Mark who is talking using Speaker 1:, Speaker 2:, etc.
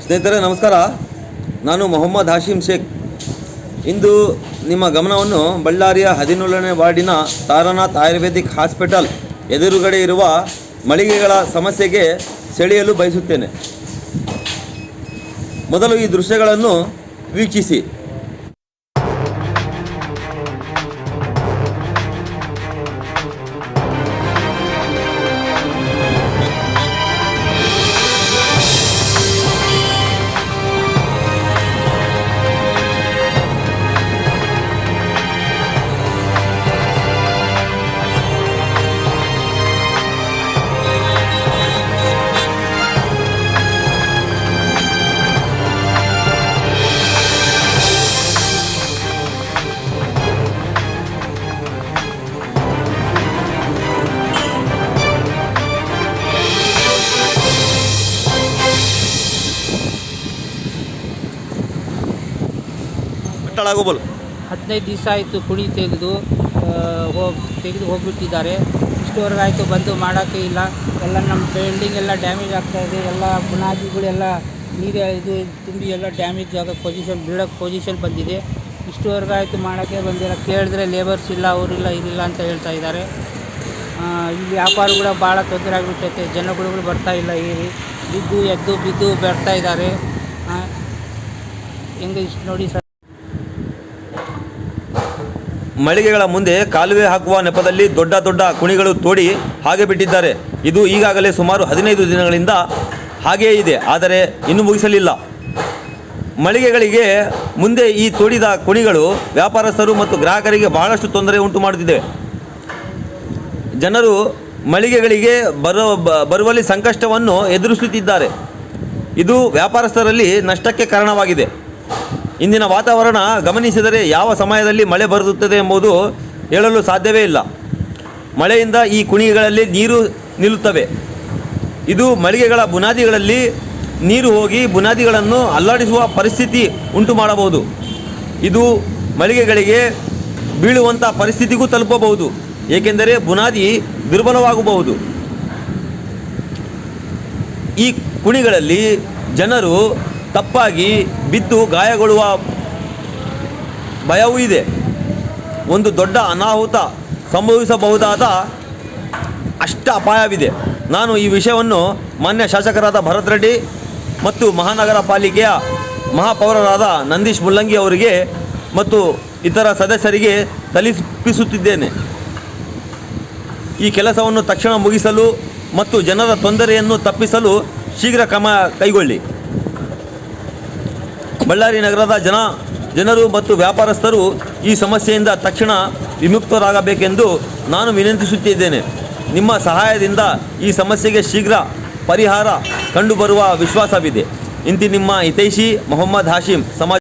Speaker 1: ಸ್ನೇಹಿತರೆ ನಮಸ್ಕಾರ. ನಾನು ಮೊಹಮ್ಮದ್ ಹಾಶಿಮ್ ಶೇಖ್. ಇಂದು ನಿಮ್ಮ ಗಮನವನ್ನು ಬಳ್ಳಾರಿಯ 17ನೇ ವಾರ್ಡಿನ ತಾರಾನಾಥ್ ಆಯುರ್ವೇದಿಕ್ ಹಾಸ್ಪಿಟಲ್ ಎದುರುಗಡೆ ಇರುವ ಮಳಿಗೆಗಳ ಸಮಸ್ಯೆಗೆ ಸೆಳೆಯಲು ಬಯಸುತ್ತೇನೆ. ಮೊದಲು ಈ ದೃಶ್ಯಗಳನ್ನು ವೀಕ್ಷಿಸಿ.
Speaker 2: ಬೋಲು 15 ದಿವಸ ಆಯಿತು ಕುಣಿ ತೆಗೆದು ಹೋಗ್ಬಿಟ್ಟಿದ್ದಾರೆ. ಇಷ್ಟುವರೆಗೆ ಆಯಿತು, ಬಂದು ಮಾಡೋಕ್ಕೆ ಇಲ್ಲ. ಎಲ್ಲ ನಮ್ಮ ಬಿಲ್ಡಿಂಗ್ ಎಲ್ಲ ಡ್ಯಾಮೇಜ್ ಆಗ್ತಾಯಿದೆ. ಎಲ್ಲ ಬುನಾದಿಗಳೆಲ್ಲ ನೀರು ಇದು ತುಂಬಿ ಎಲ್ಲ ಡ್ಯಾಮೇಜ್ ಆಗೋ ಪೊಸಿಷನ್ ಬಂದಿದೆ. ಇಷ್ಟುವರೆಗೆ ಆಯಿತು, ಮಾಡೋಕ್ಕೆ ಬಂದಿಲ್ಲ. ಕೇಳಿದ್ರೆ ಲೇಬರ್ಸ್ ಇಲ್ಲ, ಅವರಿಲ್ಲ, ಇದಿಲ್ಲ ಅಂತ ಹೇಳ್ತಾ ಇದ್ದಾರೆ. ಇಲ್ಲಿ ವ್ಯಾಪಾರಗಳು ಭಾಳ ತೊಂದರೆ ಆಗಿಬಿಟ್ಟೈತೆ. ಜನಗಳು ಬರ್ತಾಯಿಲ್ಲ, ಬಿದ್ದು ಬರ್ತಾ ಇದ್ದಾರೆ. ಹೆಂಗೆ ಇಷ್ಟು ನೋಡಿ ಸರ್.
Speaker 1: ಮಳಿಗೆಗಳ ಮುಂದೆ ಕಾಲುವೆ ಹಾಕುವ ನೆಪದಲ್ಲಿ ದೊಡ್ಡ ಕುಣಿಗಳು ತೋಡಿ ಹಾಗೆ ಬಿಟ್ಟಿದ್ದಾರೆ. ಇದು ಈಗಾಗಲೇ ಸುಮಾರು 15 ದಿನಗಳಿಂದ ಹಾಗೆಯೇ ಇದೆ, ಆದರೆ ಇನ್ನೂ ಮುಗಿಸಲಿಲ್ಲ. ಮಳಿಗೆಗಳಿಗೆ ಮುಂದೆ ಈ ತೋಡಿದ ಕುಣಿಗಳು ವ್ಯಾಪಾರಸ್ಥರು ಮತ್ತು ಗ್ರಾಹಕರಿಗೆ ಬಹಳಷ್ಟು ತೊಂದರೆ ಉಂಟು ಮಾಡುತ್ತಿದೆ. ಜನರು ಮಳಿಗೆಗಳಿಗೆ ಬರುವಲ್ಲಿ ಸಂಕಷ್ಟವನ್ನು ಎದುರಿಸುತ್ತಿದ್ದಾರೆ. ಇದು ವ್ಯಾಪಾರಸ್ಥರಲ್ಲಿ ನಷ್ಟಕ್ಕೆ ಕಾರಣವಾಗಿದೆ. ಇಂದಿನ ವಾತಾವರಣ ಗಮನಿಸಿದರೆ ಯಾವ ಸಮಯದಲ್ಲಿ ಮಳೆ ಬರುತ್ತದೆ ಎಂಬುದು ಹೇಳಲು ಸಾಧ್ಯವೇ ಇಲ್ಲ. ಮಳೆಯಿಂದ ಈ ಕುಣಿಗಳಲ್ಲಿ ನೀರು ನಿಲ್ಲುತ್ತವೆ. ಇದು ಮಳಿಗೆಗಳ ಬುನಾದಿಗಳಲ್ಲಿ ನೀರು ಹೋಗಿ ಬುನಾದಿಗಳನ್ನು ಅಲ್ಲಾಡಿಸುವ ಪರಿಸ್ಥಿತಿ ಉಂಟು ಮಾಡಬಹುದು. ಇದು ಮಳಿಗೆಗಳಿಗೆ ಬೀಳುವಂಥ ಪರಿಸ್ಥಿತಿಗೂ ತಲುಪಬಹುದು, ಏಕೆಂದರೆ ಬುನಾದಿ ದುರ್ಬಲವಾಗಬಹುದು. ಈ ಕುಣಿಗಳಲ್ಲಿ ಜನರು ತಪ್ಪಾಗಿ ಬಿದ್ದು ಗಾಯಗೊಳ್ಳುವ ಭಯವೂ ಇದೆ. ಒಂದು ದೊಡ್ಡ ಅನಾಹುತ ಸಂಭವಿಸಬಹುದಾದ ಅಪಾಯವಿದೆ. ನಾನು ಈ ವಿಷಯವನ್ನು ಮಾನ್ಯ ಶಾಸಕರಾದ ಭರತ್ ರೆಡ್ಡಿ ಮತ್ತು ಮಹಾನಗರ ಪಾಲಿಕೆಯ ಮಹಾಪೌರರಾದ ನಂದೀಶ್ ಮುಲ್ಲಂಗಿ ಅವರಿಗೆ ಮತ್ತು ಇತರ ಸದಸ್ಯರಿಗೆ ತಲುಪಿಸುತ್ತಿದ್ದೇನೆ. ಈ ಕೆಲಸವನ್ನು ತಕ್ಷಣ ಮುಗಿಸಲು ಮತ್ತು ಜನರ ತೊಂದರೆಯನ್ನು ತಪ್ಪಿಸಲು ಶೀಘ್ರ ಕ್ರಮ ಕೈಗೊಳ್ಳಿ. ಬಳ್ಳಾರಿ ನಗರದ ಜನರು ಮತ್ತು ವ್ಯಾಪಾರಸ್ಥರು ಈ ಸಮಸ್ಯೆಯಿಂದ ತಕ್ಷಣ ವಿಮುಕ್ತರಾಗಬೇಕೆಂದು ನಾನು ವಿನಂತಿಸುತ್ತಿದ್ದೇನೆ. ನಿಮ್ಮ ಸಹಾಯದಿಂದ ಈ ಸಮಸ್ಯೆಗೆ ಶೀಘ್ರ ಪರಿಹಾರ ಕಂಡುಬರುವ ವಿಶ್ವಾಸವಿದೆ. ಇಂತಿ ನಿಮ್ಮ ಹಿತೈಷಿ ಮೊಹಮ್ಮದ್ ಹಾಶಿಮ್, ಸಮಾಜ.